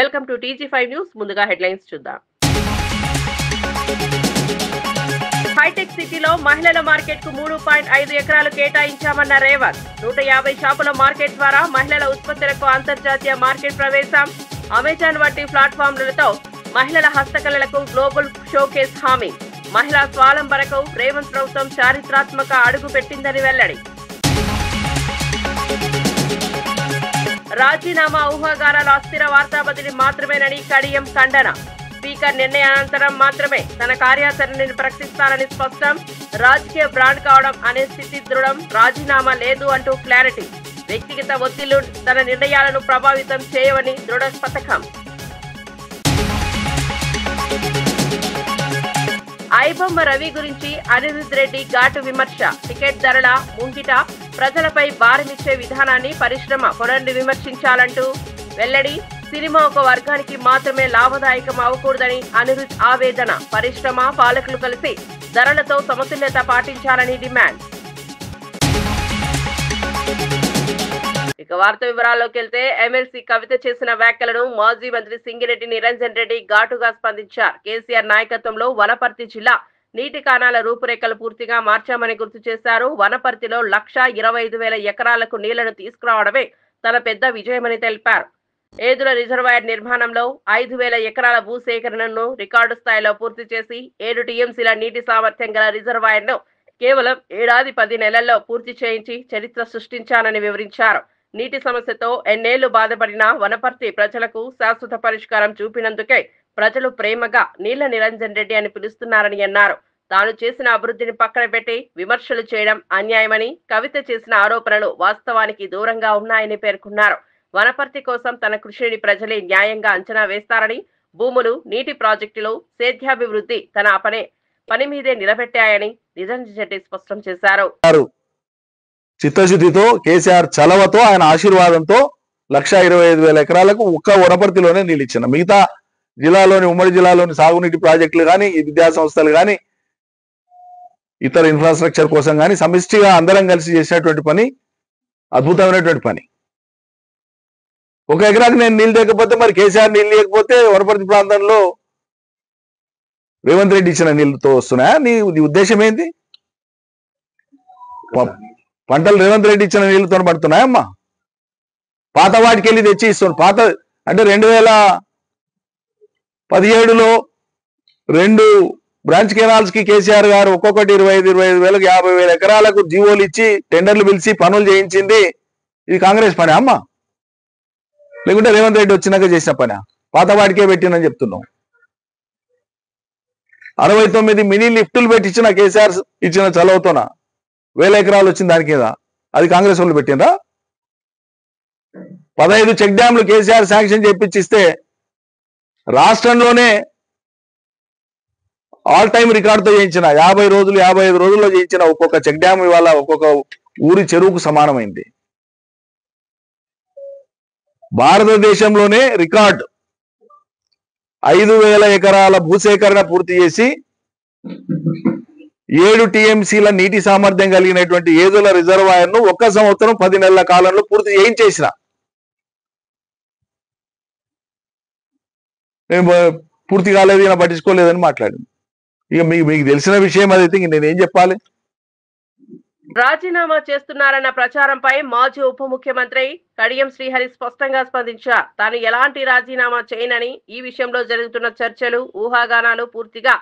Welcome to TG5 news. ముందుగా headlines చూద్దాం. Hitech సిటీలో మహిళల మార్కెట్ కు 3.5 ఎకరాలు కేటాయించామన్న రేవంత్. 150 షాపుల మార్కెట్ ద్వారా మహిళల ఉత్పత్తులకు అంతర్జాతీయ మార్కెట్ ప్రవేశం. అమెజాన్ వంటి ప్లాట్ఫామ్లతో మహిళల హస్తకళలకు గ్లోబల్ షోకేస్ హామీ. మహిళా స్వావలంబనకు రేవంత్ ప్రభుత్వం చారిత్రాత్మక అడుగు పెట్టిందని వెల్లడి. రాజీనామా ఊహాగానాల అస్థిర వార్తా బదిలీ మాత్రమేనని కడియం ఖండన. స్పీకర్ నిర్ణయానంతరం మాత్రమే తన కార్యాచరణని ప్రకటిస్తానని స్పష్టం. రాజకీయ బ్రాండ్ కావడం అనే స్థితి దృఢం. రాజీనామా లేదు అంటూ క్లారిటీ. వ్యక్తిగత ఒత్తిళ్లు తన నిర్ణయాలను ప్రభావితం చేయవని దృఢ పథకం. ఐబొమ్మ రవి గురించి అనిరుద్ రెడ్డి ఘాటు విమర్శ. టికెట్ ధరల ముంగిట ప్రజలపై భారమిచ్చే విధానాన్ని పరిశ్రమ పునర్ని విమర్శించాలంటూ వెల్లడి. సినిమా ఒక వర్గానికి మాత్రమే లాభదాయకం అవ్వకూడదని అనిరుద్ ఆవేదన. పరిశ్రమ పాలకులు కలిసి ధరలతో సమతుల్యత పాటించాలని డిమాండ్. ఇక వార్త వివరాల్లోకి వెళ్తే ఎమ్మెల్సీ కవిత చేసిన వ్యాఖ్యలను మాజీ మంత్రి సింగిరెడ్డి నిరంజన్ రెడ్డి ఘాటుగా స్పందించారు. కేసీఆర్ నాయకత్వంలో వనపర్తి జిల్లా నీటి కాణాల రూపురేఖలు పూర్తిగా మార్చామని గుర్తు చేశారు. వనపర్తిలో 1,25,000 ఎకరాలకు నీళ్లను తీసుకురావడమే తన పెద్ద విజయమని తెలిపారు. ఏదుల రిజర్వాయర్ నిర్మాణంలో 5,000 ఎకరాల భూసేకరణను రికార్డు స్థాయిలో పూర్తి చేసి 7 టీఎంసీల నీటి సామర్థ్యం గల రిజర్వాయర్ను కేవలం ఏడాది 10 నెలల్లో పూర్తి చేయించి చరిత్ర సృష్టించానని వివరించారు. నీటి సమస్యతో ఎన్నేళ్లు బాధపడిన వనపర్తి ప్రజలకు శాశ్వత పరిష్కారం చూపినందుకే ప్రజలు ప్రేమగా నీళ్ల నిరంజన్ రెడ్డి అని పిలుస్తున్నారని అన్నారు. తాను చేసిన అభివృద్ధిని పక్కన పెట్టి విమర్శలు చేయడం అన్యాయమని, కవిత చేసిన ఆరోపణలు వాస్తవానికి దూరంగా ఉన్నాయని పేర్కొన్నారు. వనపర్తి కోసం తన కృషిని ప్రజలే న్యాయంగా అంచనా వేస్తారని, భూములు, నీటి ప్రాజెక్టులు, సేద్యాభివృద్ధి తన పని మీదే నిలబెట్టాయని నిరంజన్ రెడ్డి స్పష్టం చేశారు. చిత్తశుద్ధితో, కేసీఆర్ చలవతో, ఆయన ఆశీర్వాదంతో 1,25,000 ఎకరాలకు ఒక్క వనపర్తిలోనే నీళ్ళు ఇచ్చిన. మిగతా జిల్లాలోని, ఉమ్మడి జిల్లాలోని సాగునీటి ప్రాజెక్టులు కానీ, విద్యా సంస్థలు కానీ, ఇతర ఇన్ఫ్రాస్ట్రక్చర్ కోసం కానీ సమిష్టిగా అందరం కలిసి చేసినటువంటి పని అద్భుతమైనటువంటి పని. 1 ఎకరాకి నేను నీళ్ళు లేకపోతే, మరి కేసీఆర్ నీళ్ళు లేకపోతే వనపర్తి ప్రాంతంలో రేవంత్ రెడ్డి ఇచ్చిన నీళ్ళతో వస్తున్నాయా? నీ ఉద్దేశం ఏంటి? పంటలు రేవంత్ రెడ్డి ఇచ్చిన నీళ్ళతో పడుతున్నాయమ్మా? పాత వాటికి వెళ్ళి తెచ్చి ఇస్తున్నాడు. పాత అంటే 2017లో 2 బ్రాంచ్ కెనాల్స్ కి కేసీఆర్ గారు ఒక్కొక్కటి 25,000 50,000 ఎకరాలకు జీవోలు ఇచ్చి టెండర్లు పిలిచి పనులు చేయించింది. ఇది కాంగ్రెస్ పని అమ్మా? లేకుంటే రేవంత్ రెడ్డి వచ్చినాక చేసిన పని? పాత వాటికే పెట్టినని చెప్తున్నాం. 69 మినీ లిఫ్టులు పెట్టించిన కేసీఆర్ ఇచ్చిన చలవతోన 1,000 ఎకరాలు వచ్చింది దాని కింద. అది కాంగ్రెస్ వాళ్ళు పెట్టినరా? 15 చెక్ డ్యాంలు కేసీఆర్ శాంక్షన్ చేపించిస్తే రాష్ట్రంలోనే ఆల్ టైమ్ రికార్డుతో చేయించిన 50 రోజులు 55 రోజుల్లో చేయించిన ఒక్కొక్క చెక్ డ్యామ్ ఇవాళ ఒక్కొక్క ఊరి చెరువుకు సమానమైంది. భారతదేశంలోనే రికార్డు 5,000 ఎకరాల భూసేకరణ పూర్తి చేసి 7 టీఎంసీల నీటి సామర్థ్యం కలిగినటువంటి ఏదుల రిజర్వాయర్ ను 1 సంవత్సరం 10 నెలల కాలంలో పూర్తి చేయించేసిన. మేము పూర్తి కాలేదు, ఈయన పట్టించుకోలేదని మాట్లాడింది. ఇక మీకు తెలిసిన విషయం అదైతే ఇంక నేనేం చెప్పాలి? రాజీనామా చేస్తున్నారన్న ప్రచారంపై మాజీ ఉప ముఖ్యమంత్రి కడియం శ్రీహరి స్పష్టంగా స్పందించారు. తాను ఎలాంటి రాజీనామా చేయనని, ఈ విషయంలో జరుగుతున్న చర్చలు, ఊహాగానాలు పూర్తిగా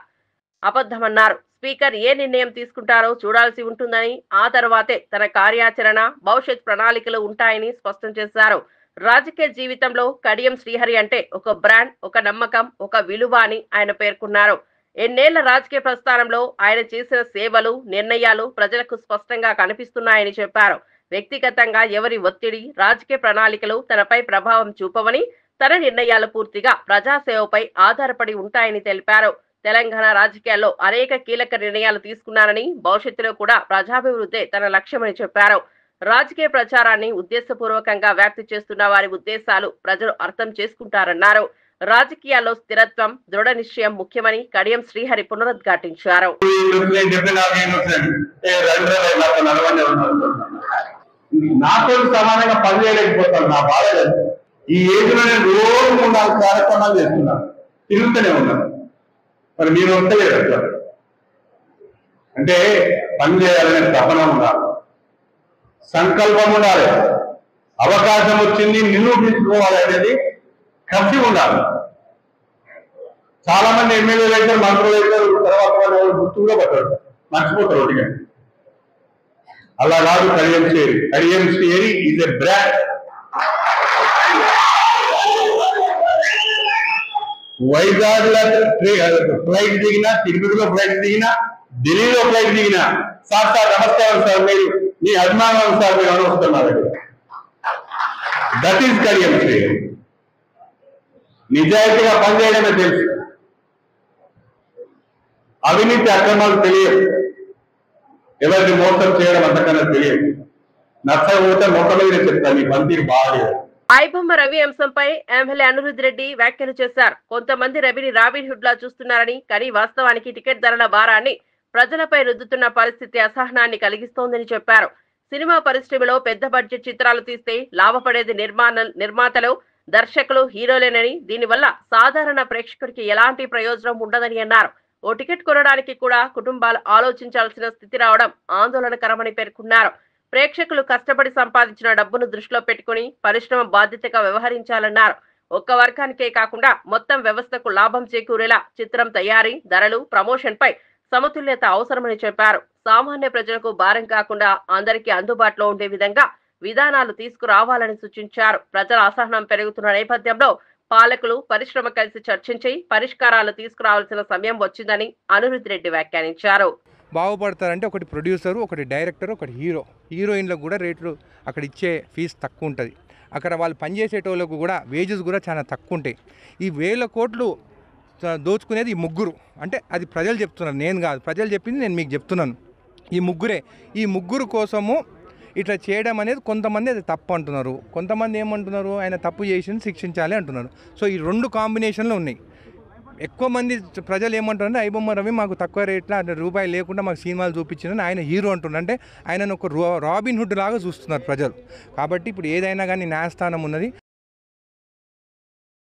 అబద్ధమన్నారు. స్పీకర్ ఏ నిర్ణయం తీసుకుంటారో చూడాల్సి ఉంటుందని, ఆ తర్వాతే తన కార్యాచరణ, భవిష్యత్ ప్రణాళికలు ఉంటాయని స్పష్టం చేశారు. రాజకీయ జీవితంలో కడియం శ్రీహరి అంటే ఒక బ్రాండ్, ఒక నమ్మకం, ఒక విలువ అని ఆయన పేర్కొన్నారు. ఎన్నేళ్ల రాజకీయ ప్రస్థానంలో ఆయన చేసిన సేవలు, నిర్ణయాలు ప్రజలకు స్పష్టంగా కనిపిస్తున్నాయని చెప్పారు. వ్యక్తిగతంగా ఎవరి ఒత్తిడి, రాజకీయ ప్రణాళికలు తనపై ప్రభావం చూపవని, తన నిర్ణయాలు పూర్తిగా ప్రజాసేవపై ఆధారపడి ఉంటాయని తెలిపారు. తెలంగాణ రాజకీయాల్లో అనేక కీలక నిర్ణయాలు తీసుకున్నారని, భవిష్యత్తులో కూడా ప్రజాభివృద్ధి తన లక్ష్యమని చెప్పారు. రాజకీయ ప్రచారాన్ని ఉద్దేశపూర్వకంగా వ్యాప్తి చేస్తున్న వారి ఉద్దేశాలు ప్రజలు అర్థం చేసుకుంటారన్నారు. రాజకీయాల్లో స్థిరత్వం, దృఢ నిశ్చయం ముఖ్యమని కడియం శ్రీహరి పునరుద్ఘాటించారు. నాతో సమానంగా పనిచేయలేకపోతాను. నా బాధ ఈ ఏజ్లో నేను రోజు 3-4 కార్యక్రమాలు చేస్తున్నాను, తిరుగుతూనే ఉన్నాను. మరి మీరు వస్తలేరు అట్లా. అంటే పని చేయాలనే తపన ఉండాలి, సంకల్పం ఉండాలి, అవకాశం వచ్చింది నిరూపించుకోవాలి అనేది కసి ఉండాలి. చాలా మంది ఎమ్మెల్యేలు అయితే మంత్రులు అయితే తర్వాత వాళ్ళు గుర్తు కూడా పట్టారు, మర్చిపోతారు ఒకటిగా. అలా కాదు. Kadiyam story is a brand. Vizag లో ఫ్లైట్ దిగినా, తిరుపతిలో ఫ్లైట్ దిగినా, ఢిల్లీలో ఫ్లైట్ దిగినా, సార్ నమస్కారం సార్, మీరు మీ అభిమానం సార్, మీరు అనువస్తున్నారు. That is Kadiyam story. నిజాయితీగా పనిచేయడమే తెలుసు, అవినీతి అక్రమాలు తెలియదు, ఎవరిని మోసం చేయడం అంతకన్నా తెలియదు. నచ్చకపోతే మొక్కలుగా చెప్తాను, ఈ పనితీరు బాగాలేదు. ఐబొమ్మ రవి అంశంపై ఎమ్మెల్యే అనిరుద్ రెడ్డి వ్యాఖ్యలు చేశారు. కొంతమంది రవిని రాబిన్ హుడ్ లా చూస్తున్నారని, కానీ వాస్తవానికి టికెట్ ధరల భారాన్ని ప్రజలపై రుద్దుతున్న పరిస్థితి అసహనాన్ని కలిగిస్తోందని చెప్పారు. సినిమా పరిశ్రమలో పెద్ద బడ్జెట్ చిత్రాలు తీస్తే లాభపడేది నిర్మాతలు, దర్శకులు, హీరోలేనని, దీనివల్ల సాధారణ ప్రేక్షకుడికి ఎలాంటి ప్రయోజనం ఉండదని అన్నారు. ఓ టికెట్ కొనడానికి కూడా కుటుంబాలు ఆలోచించాల్సిన స్థితి రావడం ఆందోళనకరమని పేర్కొన్నారు. ప్రేక్షకులు కష్టపడి సంపాదించిన డబ్బును దృష్టిలో పెట్టుకుని పరిశ్రమ బాధ్యతగా వ్యవహరించాలన్నారు. ఒక్క వర్గానికే కాకుండా మొత్తం వ్యవస్థకు లాభం చేకూరేలా చిత్రం తయారీ, ధరలు, ప్రమోషన్ పై సమతుల్యత అవసరమని చెప్పారు. సామాన్య ప్రజలకు భారం కాకుండా అందరికీ అందుబాటులో ఉండే విధంగా విధానాలు తీసుకురావాలని సూచించారు. ప్రజల అసహనం పెరుగుతున్న నేపథ్యంలో పాలకులు, పరిశ్రమ కలిసి చర్చించి పరిష్కారాలు తీసుకురావాల్సిన సమయం వచ్చిందని అనిరుద్ రెడ్డి వ్యాఖ్యానించారు. బాగుపడతారంటే ఒకటి ప్రొడ్యూసరు, ఒకటి డైరెక్టర్, ఒకటి హీరోయిన్లకు కూడా రేట్లు అక్కడ ఇచ్చే ఫీజు తక్కువ ఉంటుంది. అక్కడ వాళ్ళు పనిచేసేటోళ్ళకు కూడా వేజెస్ కూడా చాలా తక్కువ ఉంటాయి. ఈ 1000 కోట్లు దోచుకునేది ఈ ముగ్గురు. అంటే అది ప్రజలు చెప్తున్నారు, నేను కాదు, ప్రజలు చెప్పింది నేను మీకు చెప్తున్నాను. ఈ ముగ్గురే. ఈ ముగ్గురు కోసము ఇట్లా చేయడం అనేది కొంతమంది అది తప్పు అంటున్నారు, కొంతమంది ఏమంటున్నారు ఆయన తప్పు చేసి శిక్షించాలి అంటున్నారు. సో ఈ 2 కాంబినేషన్లు ఉన్నాయి. ఎక్కువ మంది ప్రజలు ఏమంటారంటే ఐబొమ్మ రవి మాకు తక్కువ రేట్లో రూపాయి లేకుండా మాకు సినిమాలు చూపించిందని ఆయన హీరో అంటున్నారు. అంటే ఆయనను ఒక రాబిన్ హుడ్ లాగా చూస్తున్నారు ప్రజలు. కాబట్టి ఇప్పుడు ఏదైనా కానీ న్యాయస్థానం ఉన్నది.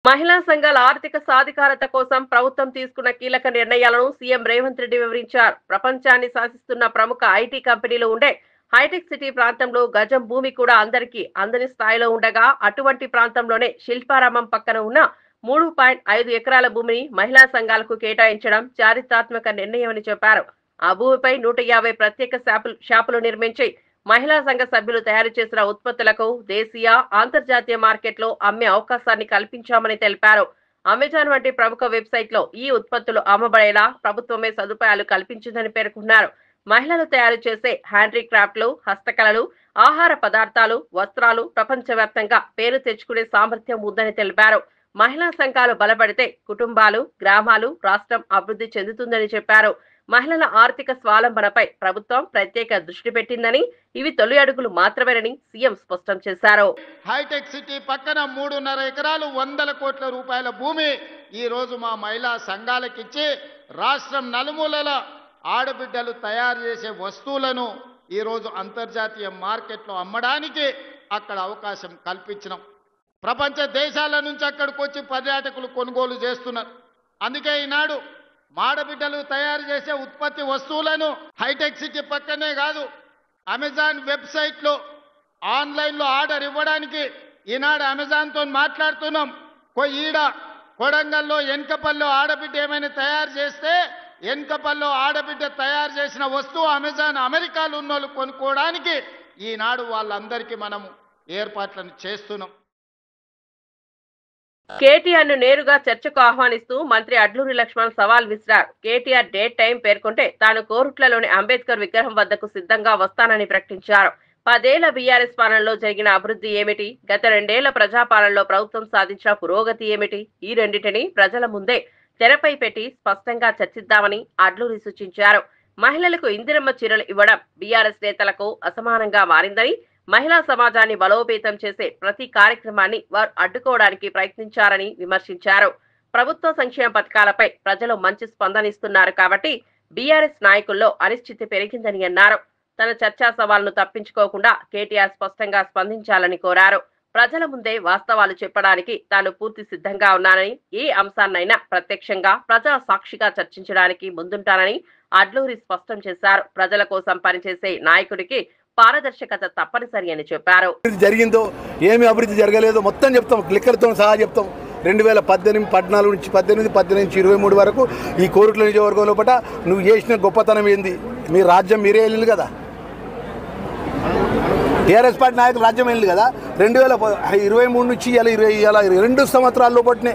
మహిళా సంఘాల ఆర్థిక సాధికారత కోసం ప్రభుత్వం తీసుకున్న కీలక నిర్ణయాలను సీఎం రేవంత్ రెడ్డి వివరించారు. ప్రపంచాన్ని శాసిస్తున్న ప్రముఖ ఐటీ కంపెనీలు ఉండే హైటెక్ సిటీ ప్రాంతంలో గజం భూమి కూడా అందరికీ అందని స్థాయిలో ఉండగా, అటువంటి ప్రాంతంలోనే శిల్పారామం పక్కన ఉన్న 3.5 ఎకరాల భూమిని మహిళా సంఘాలకు కేటాయించడం చారిత్రాత్మక నిర్ణయమని చెప్పారు. ఆ భూమిపై 150 ప్రత్యేక షాపులు నిర్మించి మహిళా సంఘ సభ్యులు తయారు చేసిన ఉత్పత్తులకు దేశీయ, అంతర్జాతీయ మార్కెట్లో అమ్మే అవకాశాన్ని కల్పించామని తెలిపారు. అమెజాన్ వంటి ప్రముఖ వెబ్సైట్లో ఈ ఉత్పత్తులు అమ్మబడేలా ప్రభుత్వమే సదుపాయాలు కల్పించిందని పేర్కొన్నారు. మహిళలు తయారు చేసే హ్యాండీక్రాఫ్ట్లు, హస్తకళలు, ఆహార పదార్థాలు, వస్త్రాలు ప్రపంచవ్యాప్తంగా పేరు తెచ్చుకునే సామర్థ్యం ఉందని తెలిపారు. మహిళా సంఘాలు బలపడితే కుటుంబాలు, గ్రామాలు, రాష్ట్రం అభివృద్ధి చెందుతుందని చెప్పారు. మహిళల ఆర్థిక స్వావలంబనపై ప్రభుత్వం ప్రత్యేక దృష్టి పెట్టిందని, ఇవి తొలి అడుగులు మాత్రమేనని సీఎం స్పష్టం చేశారు. హైటెక్ సిటీ పక్కన 3.5 ఎకరాలు 100 కోట్ల రూపాయల భూమి ఈ రోజు మా మహిళా సంఘాలకిచ్చి రాష్ట్రం నలుమూలల ఆడబిడ్డలు తయారు చేసే వస్తువులను ఈ రోజు అంతర్జాతీయ మార్కెట్లో అమ్మడానికి అక్కడ అవకాశం కల్పించినాం. ప్రపంచ దేశాల నుంచి అక్కడికి వచ్చి పర్యాటకులు కొనుగోలు చేస్తున్నారు. అందుకే ఈనాడు మాడబిడ్డలు తయారు చేసే ఉత్పత్తి వస్తువులను హైటెక్ సిటీ పక్కనే కాదు, అమెజాన్ వెబ్సైట్లో ఆన్లైన్లో ఆర్డర్ ఇవ్వడానికి ఈనాడు అమెజాన్తో మాట్లాడుతున్నాం. ఈడ కొడంగల్లో ఎన్కపల్లో ఆడబిడ్డ ఏమైనా తయారు చేస్తే ఎన్కపల్లో ఆడబిడ్డ తయారు చేసిన వస్తువు అమెజాన్ అమెరికాలో ఉన్న వాళ్ళు కొనుక్కోవడానికి ఈనాడు వాళ్ళందరికీ మనము ఏర్పాట్లను చేస్తున్నాం. కేటీఆర్ ను నేరుగా చర్చకు ఆహ్వానిస్తూ మంత్రి అడ్లూరి లక్ష్మణ్ సవాల్ విసిరారు. కేటీఆర్ డేట్ టైం పేర్కొంటే తాను కోరుట్లలోని అంబేద్కర్ విగ్రహం వద్దకు సిద్ధంగా వస్తానని ప్రకటించారు. 10 ఏళ్ల బీఆర్ఎస్ పాలనలో జరిగిన అభివృద్ధి ఏమిటి, గత 2 ఏళ్ల ప్రజాపాలనలో ప్రభుత్వం సాధించిన పురోగతి ఏమిటి, ఈ రెండింటిని ప్రజల ముందే తెరపై పెట్టి స్పష్టంగా చర్చిద్దామని అడ్లూరి సూచించారు. మహిళలకు ఇందిరమ్మ చీరలు ఇవ్వడం బీఆర్ఎస్ నేతలకు అసమానంగా మారిందని, మహిళా సమాజాన్ని బలోపేతం చేసే ప్రతి కార్యక్రమాన్ని వారు అడ్డుకోవడానికి ప్రయత్నించారని విమర్శించారు. ప్రభుత్వ సంక్షేమ పథకాలపై ప్రజలు మంచి స్పందనిస్తున్నారు కాబట్టి బీఆర్ఎస్ నాయకుల్లో అనిశ్చితి పెరిగిందని అన్నారు. తన చర్చా సవాల్ను తప్పించుకోకుండా కేటీఆర్ స్పష్టంగా స్పందించాలని కోరారు. ప్రజల ముందే వాస్తవాలు చెప్పడానికి తాను పూర్తి సిద్ధంగా ఉన్నానని, ఏ అంశాన్నైనా ప్రత్యక్షంగా ప్రజా సాక్షిగా చర్చించడానికి ముందుంటానని అడ్లూరి స్పష్టం చేశారు. ప్రజల కోసం పనిచేసే నాయకుడికి పారదర్శకత తప్పనిసరి అని చెప్పారు. జరిగిందో ఏమి అభివృద్ధి జరగలేదో మొత్తం చెప్తాం, క్లిక్కర్తో సహా చెప్తాం. 2014 నుంచి 18 నుంచి 23 వరకు ఈ కోరుట్ల నియోజకవర్గం లోపల నువ్వు చేసిన గొప్పతనం ఏంది? మీ రాజ్యం మీరే వెళ్ళింది కదా, టీఆర్ఎస్ పార్టీ నాయకులు రాజ్యం వెళ్ళింది కదా. 2023 నుంచి ఇలా 2 సంవత్సరాల లోపలనే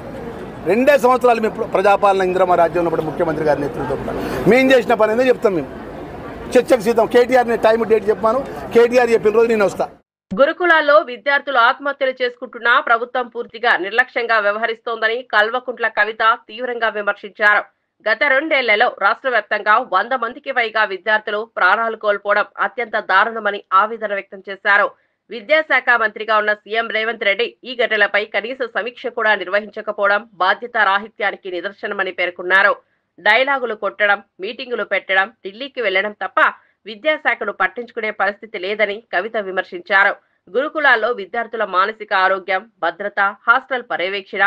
2 సంవత్సరాలు మేము ప్రజాపాలన ఇందిరమ్మ రాజ్యం లోపల ముఖ్యమంత్రి గారి నేతృత్వంలో మేము చేసిన పని ఏందో చెప్తాం. మేము చర్చకు సిద్ధం. కేటీఆర్ టైం డేట్ చెప్పాను, కేటీఆర్ చెప్పిన రోజు నేను వస్తా. గురుకులాల్లో విద్యార్థులు ఆత్మహత్యలు చేసుకుంటున్నా ప్రభుత్వం పూర్తిగా నిర్లక్ష్యంగా వ్యవహరిస్తోందని కల్వకుంట్ల కవిత తీవ్రంగా విమర్శించారు. గత 2 ఏళ్లలో రాష్ట్ర వ్యాప్తంగా 100 మందికి పైగా విద్యార్థులు ప్రాణాలు కోల్పోవడం అత్యంత దారుణమని ఆవేదన వ్యక్తం చేశారు. విద్యాశాఖ మంత్రిగా ఉన్న సీఎం రేవంత్ రెడ్డి ఈ ఘటనలపై కనీస సమీక్ష కూడా నిర్వహించకపోవడం బాధ్యతా రాహిత్యానికి నిదర్శనమని పేర్కొన్నారు. డైలాగులు కొట్టడం, మీటింగులు పెట్టడం, ఢిల్లీకి వెళ్లడం తప్ప విద్యాశాఖను పట్టించుకునే పరిస్థితి లేదని కవిత విమర్శించారు. గురుకులాల్లో విద్యార్థుల మానసిక ఆరోగ్యం, భద్రత, హాస్టల్ పర్యవేక్షణ,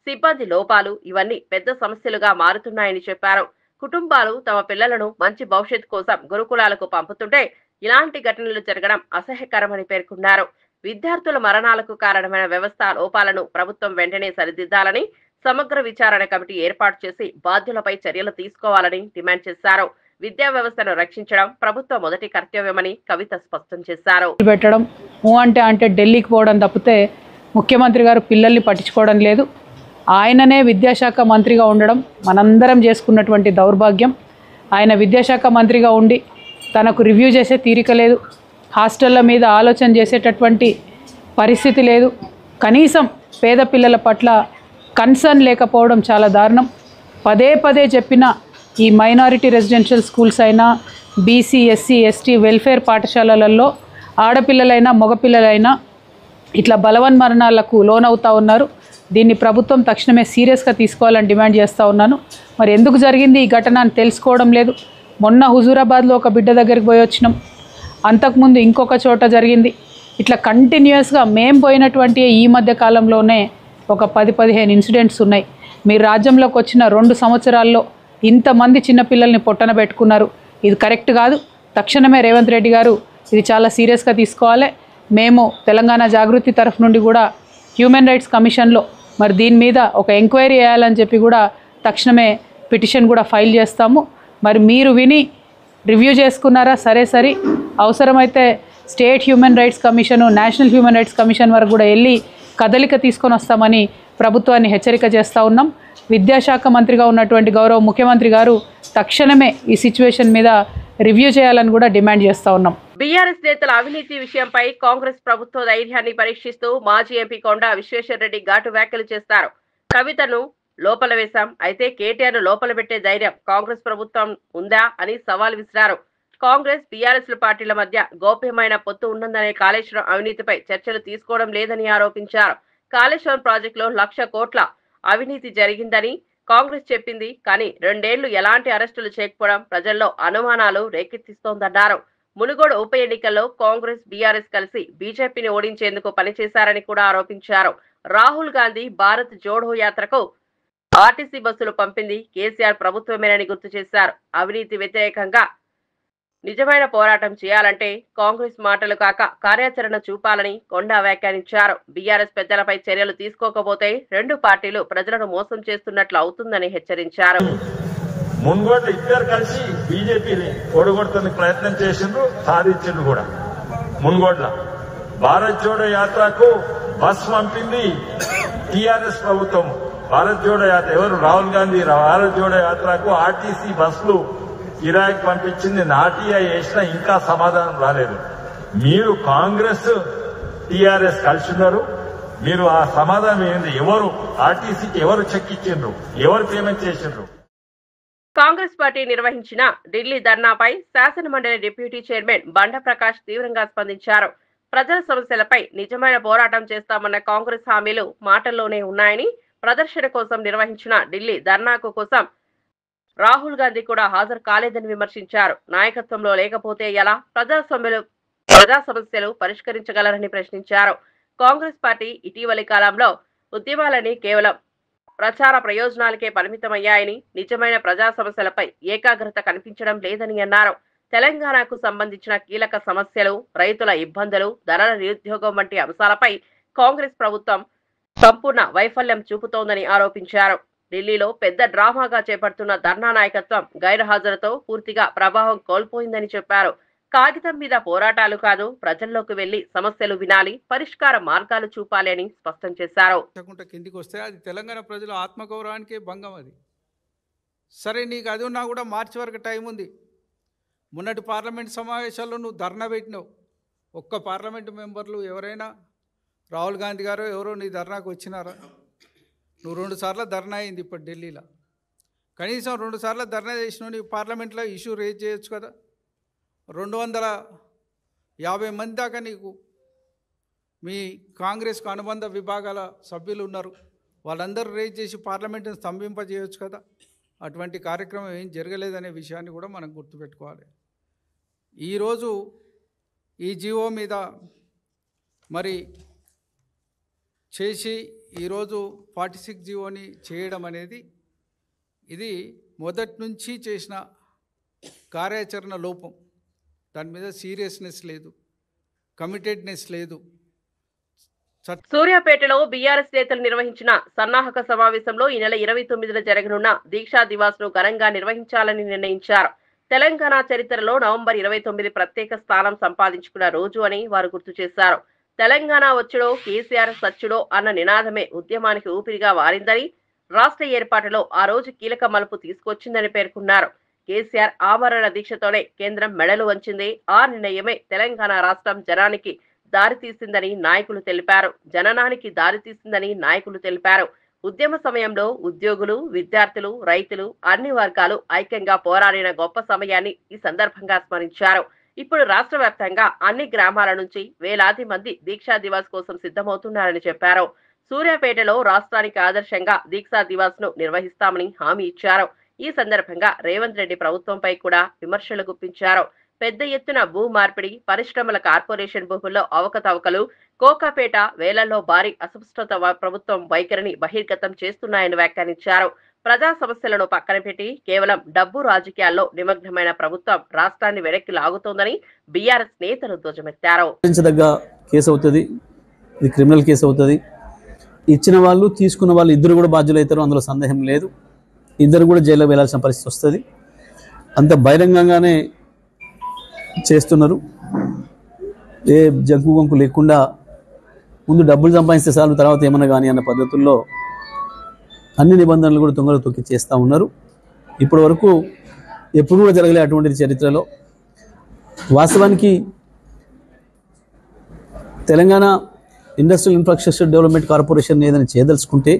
సిబ్బంది లోపాలు ఇవన్నీ పెద్ద సమస్యలుగా మారుతున్నాయని చెప్పారు. కుటుంబాలు తమ పిల్లలను మంచి భవిష్యత్తు కోసం గురుకులాలకు పంపుతుంటే ఇలాంటి ఘటనలు జరగడం అసహ్యకరమని పేర్కొన్నారు. విద్యార్థుల మరణాలకు కారణమైన వ్యవస్థ లోపాలను ప్రభుత్వం వెంటనే సరిదిద్దాలని, సమగ్ర విచారణ కమిటీ ఏర్పాటు చేసి బాధ్యులపై చర్యలు తీసుకోవాలని డిమాండ్ చేశారు. విద్యా వ్యవస్థను రక్షించడం ప్రభుత్వ మొదటి కర్తవ్యమని కవిత స్పష్టం చేశారు. పెట్టడం అంటే ఢిల్లీకి పోవడం తప్పితే ముఖ్యమంత్రి గారు పిల్లల్ని పట్టించుకోవడం లేదు. ఆయననే విద్యాశాఖ మంత్రిగా ఉండడం మనందరం చేసుకున్నటువంటి దౌర్భాగ్యం. ఆయన విద్యాశాఖ మంత్రిగా ఉండి తనకు రివ్యూ చేసే తీరిక లేదు, హాస్టళ్ల మీద ఆలోచన చేసేటటువంటి పరిస్థితి లేదు, కనీసం పేద పిల్లల పట్ల కన్సర్న్ లేకపోవడం చాలా దారుణం. పదే చెప్పిన ఈ మైనారిటీ రెసిడెన్షియల్ స్కూల్స్ అయినా, బీసీ, ఎస్సీ, ఎస్టీ వెల్ఫేర్ పాఠశాలలలో ఆడపిల్లలైనా మగపిల్లలైనా ఇట్లా బలవన్మరణాలకు లోనవుతూ ఉన్నారు. దీన్ని ప్రభుత్వం తక్షణమే సీరియస్గా తీసుకోవాలని డిమాండ్ చేస్తూ ఉన్నాను. మరి ఎందుకు జరిగింది ఈ ఘటన అని తెలుసుకోవడం లేదు. మొన్న హుజూరాబాద్లో ఒక బిడ్డ దగ్గరికి పోయి వచ్చినాం, అంతకుముందు ఇంకొక చోట జరిగింది. ఇట్లా కంటిన్యూస్గా మేము పోయినటువంటి ఈ మధ్య కాలంలోనే ఒక 10-15 ఇన్సిడెంట్స్ ఉన్నాయి. మీరు రాజ్యంలోకి వచ్చిన 2 సంవత్సరాల్లో ఇంతమంది చిన్నపిల్లల్ని పొట్టన పెట్టుకున్నారు. ఇది కరెక్ట్ కాదు. తక్షణమే రేవంత్ రెడ్డి గారు ఇది చాలా సీరియస్గా తీసుకోవాలి. మేము తెలంగాణ జాగృతి తరఫు నుండి కూడా హ్యూమన్ రైట్స్ కమిషన్లో మరి దీని మీద ఒక ఎంక్వైరీ చేయాలని చెప్పి కూడా తక్షణమే పిటిషన్ కూడా ఫైల్ చేస్తాము. మరి మీరు విని రివ్యూ చేసుకున్నారా? సరే అవసరమైతే state human rights commission, national human rights commission వరకు కూడా వెళ్ళి కదలిక తీసుకొని వస్తామని ప్రభుత్వాన్ని హెచ్చరిక చేస్తూ ఉన్నాం. విద్యాశాఖ మంత్రిగా ఉన్నటువంటి గౌరవ ముఖ్యమంత్రి గారు తక్షణమే ఈ సిచ్యువేషన్ మీద రివ్యూ చేయాలని కూడా డిమాండ్ చేస్తూ ఉన్నాం. బీఆర్ఎస్ నేతల అవినీతి విషయంపై కాంగ్రెస్ ప్రభుత్వ ధైర్యాన్ని పరీక్షిస్తూ మాజీ ఎంపీ కొండ విశ్వేశ్వర రెడ్డి ఘాటు వ్యాఖ్యలు చేస్తారు. కవితను లోపల వేశాం, అయితే కేటీఆర్ ను లోపల పెట్టే ధైర్యం కాంగ్రెస్ ప్రభుత్వం ఉందా అని సవాల్ విసిరారు. కాంగ్రెస్, బీఆర్ఎస్ పార్టీల మధ్య గోప్యమైన పొత్తు ఉన్నదనే కాళేశ్వరం అవినీతిపై చర్చలు తీసుకోవడం లేదని ఆరోపించారు. కాళేశ్వరం ప్రాజెక్టులో 1,00,000 కోట్ల అవినీతి జరిగిందని కాంగ్రెస్ చెప్పింది. కానీ 2 ఏళ్లు ఎలాంటి అరెస్టులు చేయకపోవడం ప్రజల్లో అనుమానాలు రేకెత్తిస్తోందన్నారు. మునుగోడు ఉప ఎన్నికల్లో కాంగ్రెస్, బీఆర్ఎస్ కలిసి బీజేపీని ఓడించేందుకు పనిచేశారని కూడా ఆరోపించారు. రాహుల్ గాంధీ భారత్ జోడో యాత్రకు ఆర్టీసీ బస్సులు పంపింది కేసీఆర్ ప్రభుత్వమేనని గుర్తు చేశారు. అవినీతి వ్యతిరేకంగా నిజమైన పోరాటం చేయాలంటే కాంగ్రెస్ మాటలు కాక కార్యాచరణ చూపాలని కొండా వ్యాఖ్యానించారు. బీఆర్ఎస్ పెద్దలపై చర్యలు తీసుకోకపోతే 2 పార్టీలు ప్రజలను మోసం చేస్తున్నట్లు అవుతుందని హెచ్చరించారు. మున్గోడు ఇద్దరు కలిసి బీజేపీని ఓడగొడుతున్న ప్రయత్నం చేసిండ్రు, సాధించిండ్రు కూడా. మున్గోడ్ల భారత్ జోడో యాత్రకు బస్ పంపింది టీఆర్ఎస్ ప్రభుత్వం. భారత్ జోడో యాత్ర ఎవరు? రాహుల్ గాంధీ భారత్ జోడో యాత్రకు ఆర్టీసీ బస్సులు కిరాయికి పంపించింది. ఆర్టీఐ వేసినా ఇంకా సమాధానం రాలేదు. మీరు కాంగ్రెస్, టీఆర్ఎస్ కలిసి ఉన్నారు. మీరు ఆ సమాధానం ఏంది? ఎవరు ఆర్టీసీకి ఎవరు చెక్ ఇచ్చిండ్రు? ఎవరు పేమెంట్ చేసిండ్రు? కాంగ్రెస్ పార్టీ నిర్వహించిన ఢిల్లీ ధర్నాపై శాసనమండలి డిప్యూటీ చైర్మన్ బండ ప్రకాష్ తీవ్రంగా స్పందించారు. ప్రజల సమస్యలపై నిజమైన పోరాటం చేస్తామన్న కాంగ్రెస్ హామీలు మాటల్లోనే ఉన్నాయని, ప్రదర్శన కోసం నిర్వహించిన ఢిల్లీ ధర్నాకు కోసం రాహుల్ గాంధీ కూడా హాజరు కాలేదని విమర్శించారు. నాయకత్వంలో లేకపోతే ఎలా ప్రజా సమస్యలు పరిష్కరించగలరని ప్రశ్నించారు. కాంగ్రెస్ పార్టీ ఇటీవలి కాలంలో ఉద్యమాలని కేవలం ప్రచార ప్రయోజనాలకే పరిమితమయ్యాయని, నిజమైన ప్రజా సమస్యలపై ఏకాగ్రత కనిపించడం లేదని అన్నారు. తెలంగాణకు సంబంధించిన కీలక సమస్యలు, రైతుల ఇబ్బందులు, ధరల నిరుద్యోగం వంటి అంశాలపై కాంగ్రెస్ ప్రభుత్వం సంపూర్ణ వైఫల్యం చూపుతోందని ఆరోపించారు. ఢిల్లీలో పెద్ద డ్రామాగా చేపడుతున్న ధర్నా నాయకత్వం గైర్హాజరుతో పూర్తిగా ప్రభావం కోల్పోయిందని చెప్పారు. కాగితం మీద పోరాటాలు కాదు, ప్రజల్లోకి వెళ్లి సమస్యలు వినాలి, పరిష్కార మార్గాలు చూపాలి అని స్పష్టం చేశారు. కిందికి వస్తే అది తెలంగాణ ప్రజల ఆత్మగౌరవానికే భంగం. అది సరే, నీకు అది ఉన్నా కూడా మార్చి వరకు టైం ఉంది. మొన్నటి పార్లమెంట్ సమావేశాల్లో నువ్వు ధర్నా పెట్టినావు. ఒక్క పార్లమెంటు మెంబర్లు ఎవరైనా, రాహుల్ గాంధీ గారు ఎవరో నీ ధర్నాకు వచ్చినారా? నువ్వు 2 సార్లు ధర్నా అయింది ఇప్పుడు ఢిల్లీలో. కనీసం 2 సార్లు ధర్నా చేసినావు, నీ పార్లమెంట్లో ఇష్యూ రేజ్ చేయొచ్చు కదా. 250 మంది దాకా నీకు మీ కాంగ్రెస్కు అనుబంధ విభాగాల సభ్యులు ఉన్నారు. వాళ్ళందరూ రేజ్ చేసి పార్లమెంటును స్తంభింపజేయవచ్చు కదా. అటువంటి కార్యక్రమం ఏం జరగలేదనే విషయాన్ని కూడా మనం గుర్తుపెట్టుకోవాలి. ఈరోజు ఈ జీవో మీద మరి చేసి ఈరోజు 46 జీవోని చేయడం అనేది ఇది మొదటి నుంచి చేసిన కార్యాచరణ లోపం. దాని మీద సీరియస్నెస్ లేదు, కమిటెడ్నెస్ లేదు. సూర్యాపేటలో బీఆర్ఎస్ నేతలు నిర్వహించిన సన్నాహక సమావేశంలో ఈ నెల 29న జరగనున్న దీక్షా దివాస్ ను ఘనంగా నిర్వహించాలని నిర్ణయించారు. తెలంగాణ చరిత్రలో నవంబర్ 29 ప్రత్యేక స్థానం సంపాదించుకున్న రోజు అని వారు గుర్తు చేశారు. తెలంగాణ వచ్చుడో కేసీఆర్ సచ్చుడో అన్న నినాదమే ఉద్యమానికి ఊపిరిగా మారిందని, రాష్ట్ర ఏర్పాటులో ఆ రోజు కీలక మలుపు తీసుకొచ్చిందని పేర్కొన్నారు. కేసీఆర్ ఆమరణ దీక్షతోనే కేంద్రం మెడలు వంచింది. ఆ నిర్ణయమే తెలంగాణ రాష్ట్రం జనానికి దారితీసిందని నాయకులు తెలిపారు. జననానికి దారితీసిందని నాయకులు తెలిపారు. ఉద్యమ సమయంలో ఉద్యోగులు, విద్యార్థులు, రైతులు అన్ని వర్గాలు ఐక్యంగా పోరాడిన గొప్ప సమయాన్ని ఈ సందర్భంగా స్మరించారు. ఇప్పుడు రాష్ట్ర వ్యాప్తంగా అన్ని గ్రామాల నుంచి వేలాది మంది దీక్షా దివాస్ కోసం సిద్ధమవుతున్నారని చెప్పారు. సూర్యాపేటలో రాష్ట్రానికి ఆదర్శంగా దీక్షా దివాస్ ను నిర్వహిస్తామని హామీ ఇచ్చారు. ఈ సందర్భంగా రేవంత్ రెడ్డి ప్రభుత్వంపై కూడా విమర్శలు గుప్పించారు. పెద్ద ఎత్తున భూ మార్పిడి, పరిశ్రమల కార్పొరేషన్ భూముల్లో అవకతవకలు, కోకాపేట వేలల్లో భారీ అసంస్కృత ప్రభుత్వం వైఖరిని బహిర్గతం చేస్తున్నాయని వ్యాఖ్యానించారు. ప్రజా సమస్యలను పక్కన పెట్టి కేవలం డబ్బు రాజకీయాల్లో నిమగ్నమైన ప్రభుత్వం రాష్ట్రాన్ని వెనక్కి లాగుతోందని బీఆర్ఎస్ నేతలు ధ్వజమెత్తారు. కేసు అవుతుంది, ఇది క్రిమినల్ కేసు అవుతుంది. ఇచ్చిన వాళ్ళు తీసుకున్న వాళ్ళు ఇద్దరు కూడా బాధ్యులు అవుతారు, అందులో సందేహం లేదు. ఇద్దరు కూడా జైల్లో వెళ్లాల్సిన పరిస్థితి వస్తుంది. అంత బహిరంగంగానే చేస్తున్నారు. ఏ జంకు గొంకు లేకుండా ముందు డబ్బులు సంపాదిస్తే చాలు, తర్వాత ఏమన్నా కానీ అన్న పద్ధతుల్లో అన్ని నిబంధనలు కూడా తొంగలు తొక్కి చేస్తూ ఉన్నారు. ఇప్పటి వరకు ఎప్పుడు కూడా జరగలే అటువంటి చరిత్రలో. వాస్తవానికి Telangana industrial infrastructure development corporation ఏదైనా చేయదలుచుకుంటే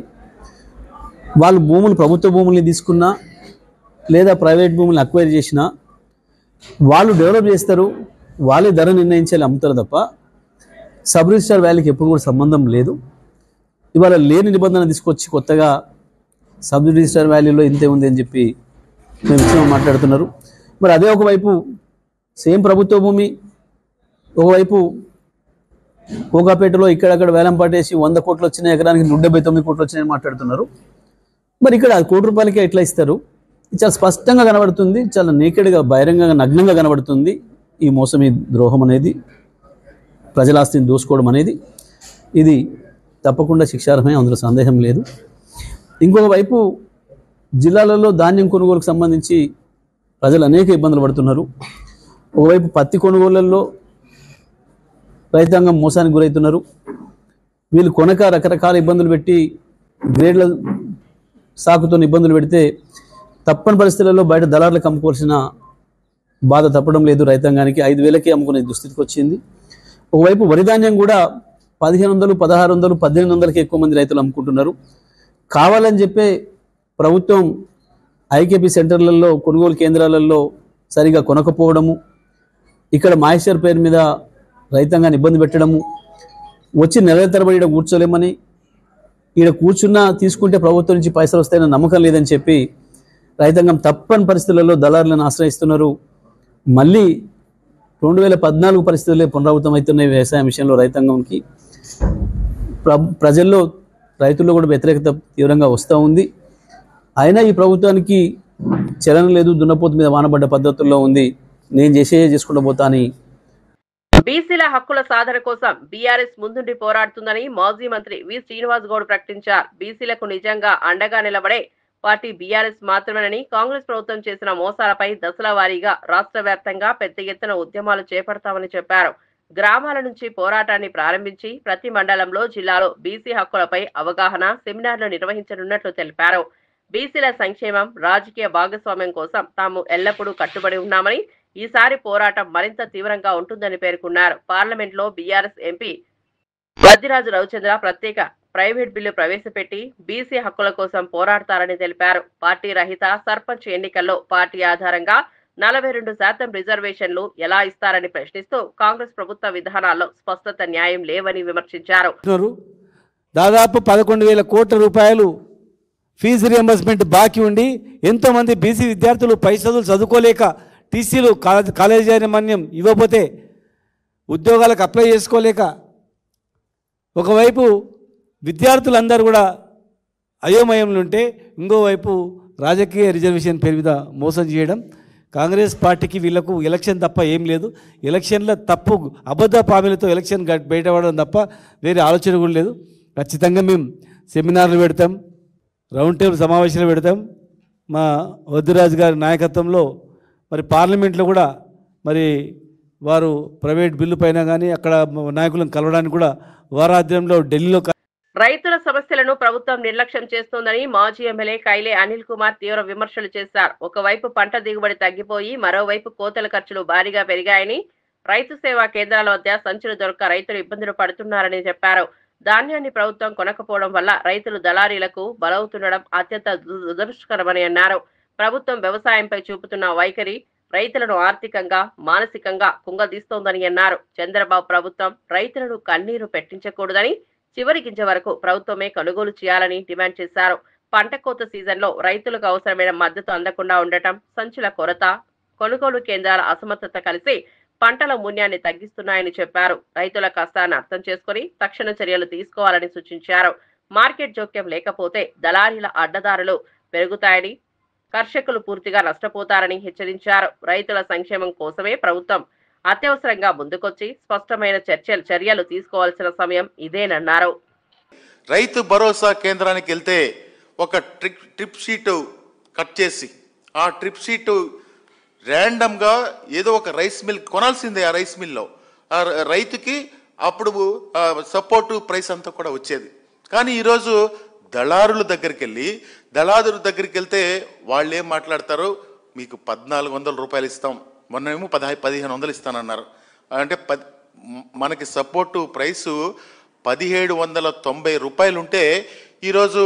వాళ్ళు భూములు, ప్రభుత్వ భూముల్ని తీసుకున్నా లేదా ప్రైవేట్ భూములను అక్వైర్ చేసినా వాళ్ళు డెవలప్ చేస్తారు, వాళ్ళే ధర నిర్ణయించాలి, అమ్ముతారు తప్ప సబ్ రిజిస్ట్రార్ వాల్యూకి ఎప్పుడు కూడా సంబంధం లేదు. ఇవాళ లేని నిబంధన తీసుకొచ్చి కొత్తగా సబ్ రిజిస్ట్రార్ వాల్యూలో ఇంతే ఉంది అని చెప్పి మేము ఇచ్చిన మాట్లాడుతున్నారు. మరి అదే ఒకవైపు సేమ్ ప్రభుత్వ భూమి, ఒకవైపు కోకాపేటలో ఇక్కడక్కడ వేలం పాటేసి 100 కోట్లు వచ్చిన ఎకరానికి 179 కోట్లు వచ్చినాయని మాట్లాడుతున్నారు. మరి ఇక్కడ ₹1 కోటికే ఎట్లా ఇస్తారు? చాలా స్పష్టంగా కనబడుతుంది, చాలా నేకెడ్గా బహిరంగంగా నగ్నంగా కనబడుతుంది ఈ మోసం, ఈ ద్రోహం అనేది, ప్రజల ఆస్తిని దోసుకోవడం అనేది. ఇది తప్పకుండా శిక్షార్హమే, అందులో సందేహం లేదు. ఇంకొక వైపు జిల్లాలలో ధాన్యం కొనుగోలుకు సంబంధించి ప్రజలు అనేక ఇబ్బందులు పడుతున్నారు. ఒకవైపు పత్తి కొనుగోళ్లలో రైతాంగం మోసానికి గురవుతున్నారు. వీళ్ళు కొనక రకరకాల ఇబ్బందులు పెట్టి గ్రేడ్ల సాకుతో ఇబ్బందులు పెడితే తప్పని పరిస్థితులలో బయట దళారులకు అమ్ముకోవాల్సిన బాధ తప్పడం లేదు. రైతాంగానికి 5,000కి అమ్ముకునే దుస్థితికి వచ్చింది. ఒకవైపు వరి ధాన్యం కూడా 1,500, 1,600, 1,800కి ఎక్కువ మంది రైతులు అమ్ముకుంటున్నారు. కావాలని చెప్పే ప్రభుత్వం ఐకేపీ సెంటర్లలో, కొనుగోలు కేంద్రాలలో సరిగా కొనకపోవడము, ఇక్కడ మాయిశ్చర్ పేరు మీద రైతాంగాన్ని ఇబ్బంది పెట్టడము, వచ్చి నెలల తరబడి ఇక్కడ కూర్చోలేమని, ఇక్కడ కూర్చున్నా తీసుకుంటే ప్రభుత్వం నుంచి పైసలు వస్తాయని నమ్మకం లేదని చెప్పి రైతాంగం తప్పని పరిస్థితులలో దళారులను ఆశ్రయిస్తున్నారు. మళ్ళీ 2014 పరిస్థితులే పునరావృతం అవుతున్నాయి వ్యవసాయం విషయంలో రైతాంగంకి. ప్రజల్లో రైతుల్లో కూడా వ్యతిరేకత తీవ్రంగా వస్తూ ఉంది. అయినా ఈ ప్రభుత్వానికి చలనం లేదు, దున్నపోతు మీద వానబడ్డ పద్ధతుల్లో ఉంది. నేను చేసుకుంటూ పోతా అని. బీసీల హక్కుల సాధన కోసం బీఆర్ఎస్ ముందుండి పోరాడుతుందని మాజీ మంత్రి వి శ్రీనివాస్ గౌడ్ ప్రకటించారు. బీసీలకు నిజంగా అండగా నిలబడే పార్టీ బీఆర్ఎస్ మాత్రమేనని, కాంగ్రెస్ ప్రభుత్వం చేసిన మోసాలపై దశల వారీగా రాష్ట్ర వ్యాప్తంగా పెద్ద ఎత్తున ఉద్యమాలు చేపడతామని చెప్పారు. గ్రామాల నుంచి పోరాటాన్ని ప్రారంభించి ప్రతి మండలంలో, జిల్లాలో బీసీ హక్కులపై అవగాహన సెమినార్లు నిర్వహించనున్నట్లు తెలిపారు. బీసీల సంక్షేమం, రాజకీయ భాగస్వామ్యం కోసం తాము ఎల్లప్పుడూ కట్టుబడి ఉన్నామని, ఈసారి పోరాటం మరింత తీవ్రంగా ఉంటుందని పేర్కొన్నారు. పార్లమెంట్లో బీఆర్ఎస్ ఎంపీ వద్దిరాజు రవిచంద్ర ప్రత్యేక ప్రైవేట్ బిల్లు ప్రవేశపెట్టి బీసీ హక్కుల కోసం పోరాడతారని తెలిపారు. పార్టీ రహిత సర్పంచ్ ఎన్నికల్లో పార్టీ ఆధారంగా 42% రిజర్వేషన్లు ఎలా ఇస్తారని ప్రశ్నిస్తూ కాంగ్రెస్ ప్రభుత్వ విధానాల్లో స్పష్టత, న్యాయం లేవని విమర్శించారు. దాదాపు 11,000 కోట్ల రూపాయలు ఫీజు రియంబర్స్మెంట్ బాకీ ఉండి ఎంతోమంది బీసీ విద్యార్థులు పై చదువులు చదువుకోలేక, టీసీలు కాలేజీ యాజమాన్యం ఇవ్వకపోతే ఉద్యోగాలకు అప్లై చేసుకోలేక, ఒకవైపు విద్యార్థులందరూ కూడా అయోమయంలో ఉంటే, ఇంకోవైపు రాజకీయ రిజర్వేషన్ పేరు మీద మోసం చేయడం. కాంగ్రెస్ పార్టీకి వీళ్లకు ఎలక్షన్ తప్ప ఏం లేదు. ఎలక్షన్ల తప్పు అబద్ధ హామీలతో ఎలక్షన్ బయటపడడం తప్ప వేరే ఆలోచన కూడా లేదు. ఖచ్చితంగా మేము సెమినార్లు పెడతాం, రౌండ్ టేబుల్ సమావేశాలు పెడతాం. మా వద్దిరాజు గారి నాయకత్వంలో మరి పార్లమెంట్లో కూడా మరి వారు ప్రైవేట్ బిల్లు పైన కానీ అక్కడ నాయకులను కలవడానికి కూడా వారాధ్యంలో ఢిల్లీలో. రైతుల సమస్యలను ప్రభుత్వం నిర్లక్ష్యం చేస్తోందని మాజీ ఎమ్మెల్యే కైలే అనిల్ కుమార్ తీవ్ర విమర్శలు చేశారు. ఒకవైపు పంట దిగుబడి తగ్గిపోయి మరోవైపు కోతల ఖర్చులు భారీగా పెరిగాయని, రైతు సేవా కేంద్రాల వద్ద సంచులు దొరక్క రైతులు ఇబ్బందులు పడుతున్నారని చెప్పారు. ధాన్యాన్ని ప్రభుత్వం కొనకపోవడం వల్ల రైతులు దళారీలకు బలవుతుండడం అత్యంత దురదృష్టకరమని అన్నారు. ప్రభుత్వం వ్యవసాయంపై చూపుతున్న వైఖరి రైతులను ఆర్థికంగా, మానసికంగా కుంగదీస్తోందని అన్నారు. చంద్రబాబు ప్రభుత్వం రైతులను కన్నీరు పెట్టించకూడదని, చివరి గింజ వరకు ప్రభుత్వమే కొనుగోలు చేయాలని డిమాండ్ చేశారు. పంట కోత సీజన్లో రైతులకు అవసరమైన మద్దతు అందకుండా ఉండటం, సంచుల కొరత, కొనుగోలు కేంద్రాల అసమర్థత కలిసి పంటల మూల్యాన్ని తగ్గిస్తున్నాయని చెప్పారు. రైతుల కష్టాన్ని అర్థం చేసుకుని తక్షణ చర్యలు తీసుకోవాలని సూచించారు. మార్కెట్ జోక్యం లేకపోతే దళారీల అడ్డదారులు పెరుగుతాయని, కర్షకులు పూర్తిగా నష్టపోతారని హెచ్చరించారు. రైతుల సంక్షేమం కోసమే ప్రభుత్వం అత్యవసరంగా ముందుకొచ్చి స్పష్టమైన చర్యలు తీసుకోవాల్సిన సమయం ఇదేనన్నారు. రైతు భరోసా కేంద్రానికి వెళ్తే ఒక ట్రిప్ షీటు కట్ చేసి, ఆ ట్రిప్ షీటు ర్యాండమ్గా ఏదో ఒక రైస్ మిల్ కొనాల్సిందే. ఆ రైస్ మిల్లో ఆ రైతుకి అప్పుడు సపోర్టు ప్రైస్ అంతా కూడా వచ్చేది. కానీ ఈరోజు దళారుల దగ్గరికి వెళ్తే వాళ్ళు ఏం మాట్లాడతారు, మీకు 1,400 రూపాయలు ఇస్తాం, మొన్నేమో 1,500 ఇస్తానన్నారు. అంటే మనకి సపోర్టు ప్రైసు 1,790 రూపాయలు ఉంటే ఈరోజు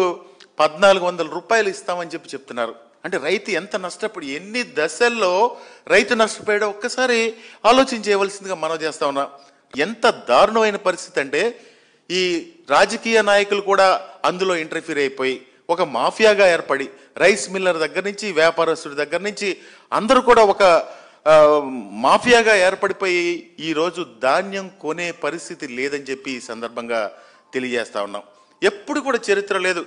1,400 రూపాయలు ఇస్తామని చెప్తున్నారు. అంటే రైతు ఎంత నష్టపోయి, ఎన్ని దశల్లో రైతు నష్టపోయాడో ఒక్కసారి ఆలోచించేయవలసిందిగా మనం చేస్తా ఉన్నాం. ఎంత దారుణమైన పరిస్థితి అంటే, ఈ రాజకీయ నాయకులు కూడా అందులో ఇంటర్ఫీర్ అయిపోయి ఒక మాఫియాగా ఏర్పడి, రైస్ మిల్లర్ దగ్గర నుంచి వ్యాపారస్తుడి దగ్గర నుంచి అందరూ కూడా ఒక మాఫియాగా ఏర్పడిపోయి ఈరోజు ధాన్యం కొనే పరిస్థితి లేదని చెప్పి ఈ సందర్భంగా తెలియజేస్తా ఉన్నాం. ఎప్పుడు కూడా చరిత్ర లేదు.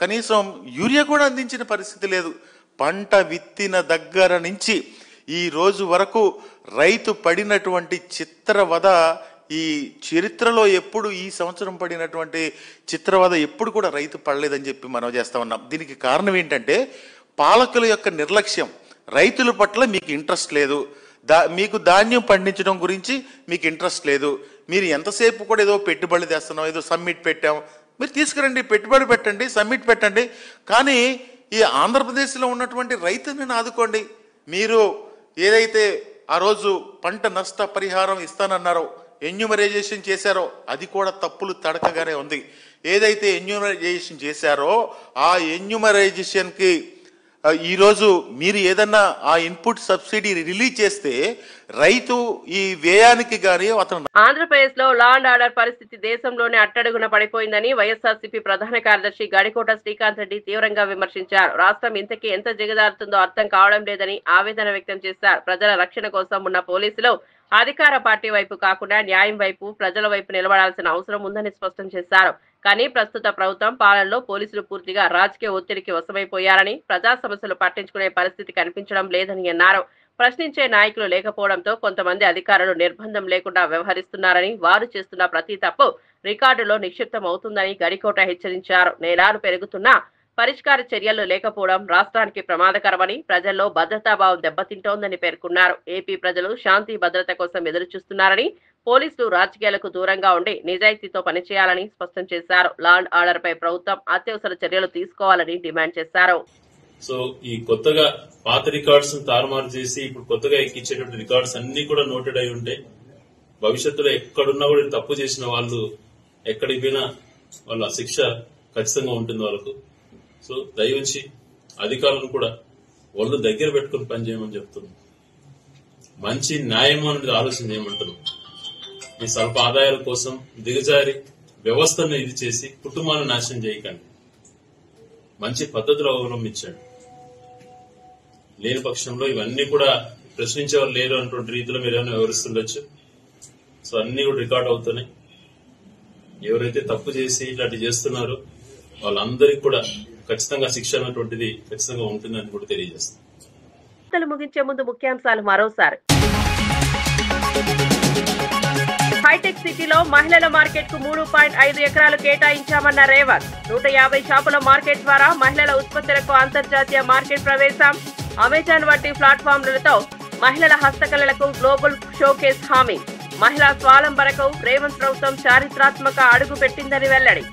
కనీసం యూరియా కూడా అందించిన పరిస్థితి లేదు. పంట విత్తిన దగ్గర నుంచి ఈ రోజు వరకు రైతు పడినటువంటి చిత్రవద ఈ చరిత్రలో ఎప్పుడు, ఈ సంవత్సరం పడినటువంటి చిత్రవద ఎప్పుడు కూడా రైతు పడలేదని చెప్పి మనం చేస్తా ఉన్నాం. దీనికి కారణం ఏంటంటే పాలకుల యొక్క నిర్లక్ష్యం. రైతుల పట్ల మీకు ఇంట్రెస్ట్ లేదు, మీకు ధాన్యం పండించడం గురించి మీకు ఇంట్రెస్ట్ లేదు. మీరు ఎంతసేపు కూడా ఏదో పెట్టుబడి తెస్తున్నాం, ఏదో సమ్మిట్ పెట్టాం, మీరు తీసుకురండి, పెట్టుబడి పెట్టండి, సమ్మిట్ పెట్టండి, కానీ ఈ ఆంధ్రప్రదేశ్లో ఉన్నటువంటి రైతులను ఆదుకోండి. మీరు ఏదైతే ఆ రోజు పంట నష్ట పరిహారం ఇస్తానన్నారో, ఎన్యూమరైజేషన్ చేశారో, అది కూడా తప్పులు తడకగానే ఉంది. ఏదైతే ఎన్యూమరైజేషన్ చేశారో ఆ ఎన్యూమరైజేషన్కి ఈరోజు మీరు ఏదన్నా ఆ ఇన్పుట్ సబ్సిడీ రిలీజ్ చేస్తే రైతు ఈ వ్యయానికి గానీ అతను. ఆంధ్రప్రదేశ్ లో లా అండ్ ఆర్డర్ పరిస్థితి దేశంలోనే అట్టడుగున పడిపోయిందని వైఎస్ఆర్సీపీ ప్రధాన కార్యదర్శి గడికోట శ్రీకాంత్ రెడ్డి తీవ్రంగా విమర్శించారు. రాష్ట్రం ఇంతకీ ఎంత దిగజారుతుందో అర్థం కావడం లేదని ఆవేదన వ్యక్తం చేశారు. ప్రజల రక్షణ కోసం ఉన్న పోలీసులు అధికార పార్టీ వైపు కాకుండా న్యాయం వైపు, ప్రజల వైపు నిలబడాల్సిన అవసరం ఉందని స్పష్టం చేశారు. కానీ ప్రస్తుత ప్రభుత్వం పాలనలో పోలీసులు పూర్తిగా రాజకీయ ఒత్తిడికి వశమైపోయారని, ప్రజా సమస్యలు పట్టించుకునే పరిస్థితి కనిపించడం లేదని అన్నారు. ప్రశ్నించే నాయకులు లేకపోవడంతో కొంతమంది అధికారులు నిర్బంధం లేకుండా వ్యవహరిస్తున్నారని, వారు చేస్తున్న ప్రతి తప్పు రికార్డులో నిక్షిప్తం అవుతుందని గడికోట హెచ్చరించారు. నేరాలు పెరుగుతున్నా పరిష్కార చర్యలు లేకపోవడం రాష్ట్రానికి ప్రమాదకరమని, ప్రజల్లో భద్రతాభావం దెబ్బతింటోందని పేర్కొన్నారు. ఏపీ ప్రజలు శాంతి భద్రత కోసం ఎదురు చూస్తున్నారని, పోలీసులు రాజకీయాలకు దూరంగా ఉండి నిజాయితీతో పనిచేయాలని స్పష్టం చేశారు. లా అండ్ ఆర్డర్ పై ప్రభుత్వం అత్యవసర చర్యలు తీసుకోవాలని డిమాండ్ చేశారు. సో ఈ కొత్తగా పాత రికార్డ్స్ తారుమారు చేసి ఇప్పుడు కొత్తగా ఎక్కించేటువంటి రికార్డ్స్ అన్ని కూడా నోటెడ్ అయి ఉంటే భవిష్యత్తులో ఎక్కడున్నా కూడా తప్పు చేసిన వాళ్ళు ఎక్కడికి పోయినా వాళ్ళ శిక్ష ఖచ్చితంగా ఉంటుంది వాళ్ళకు. సో దయవుంచి అధికారులను కూడా వాళ్ళు దగ్గర పెట్టుకుని పనిచేయమని చెప్తున్నాం. మంచి న్యాయం అనేది ఆలోచన చేయమంటున్నాం. ఈ స్వల్ప ఆదాయాల కోసం దిగజారి వ్యవస్థను ఇది చేసి కుటుంబాన్ని నాశనం చేయకండి. మంచి పద్ధతులు అవలంబించండి. లేని పక్షంలో ఇవన్నీ కూడా ప్రశ్నించేవారు లేరు అన్నటువంటి రీతిలో మీరు ఏమైనా వివరిస్తుండొచ్చు. సో అన్ని కూడా రికార్డ్ అవుతున్నాయి. ఎవరైతే తప్పు చేసి ఇట్లాంటి చేస్తున్నారో వాళ్ళందరికీ కూడా ఖచ్చితంగా శిక్ష అన్నటువంటిది ఖచ్చితంగా ఉంటుందని కూడా తెలియజేస్తాం. ముగించే ముందు ముఖ్యాంశాలు మరోసారి. హైటెక్ సిటీలో మహిళల మార్కెట్ కు 3.5 ఎకరాలు కేటాయించామన్న రేవంత్. 150 షాపుల మార్కెట్ ద్వారా మహిళల ఉత్పత్తులకు అంతర్జాతీయ మార్కెట్ ప్రవేశం. అమెజాన్ వంటి ప్లాట్ఫామ్లతో మహిళల హస్తకళలకు గ్లోబల్ షోకేస్ హామీ. మహిళా స్వావలంబనకు రేవంత్ ప్రభుత్వం చారిత్రాత్మక అడుగు పెట్టిందని వెల్లడి.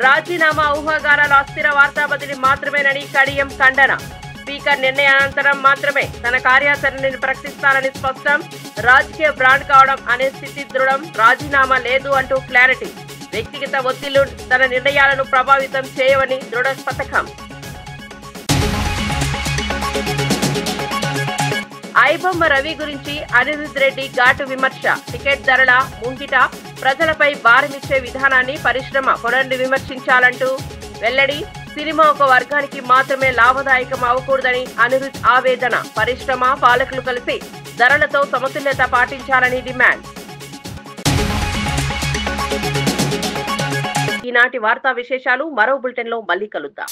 రాజీనామా ఊహాగానాల అస్థిర వార్తా బదిలీ మాత్రమేనని కడియం ఖండన. స్పీకర్ నిర్ణయానంతరం మాత్రమే తన కార్యాచరణని ప్రకటిస్తానని స్పష్టం. రాజకీయ బ్రాండ్ కావడం అనే స్థితి దృఢం. రాజీనామా లేదు అంటూ క్లారిటీ. వ్యక్తిగత ఒత్తిళ్లు తన నిర్ణయాలను ప్రభావితం చేయవని దృఢ పథకం. ఐబొమ్మ రవి గురించి అనిరుద్ రెడ్డి ఘాటు విమర్శ. టికెట్ ధరల ముంగిట ప్రజలపై భారమిచ్చే విధానాన్ని పరిశ్రమ కొనండి విమర్శించాలంటూ వెల్లడి. సినిమా ఒక వర్గానికి మాత్రమే లాభదాయకం అవ్వకూడదని అనిరుద్ ఆవేదన. పరిశ్రమ పాలకులు కలిసి ధరలతో సమతుల్యత పాటించాలని డిమాండ్. ఈనాటి వార్తా విశేషాలు మరో బులెటిన్ లో మళ్ళీ కలుద్దాం.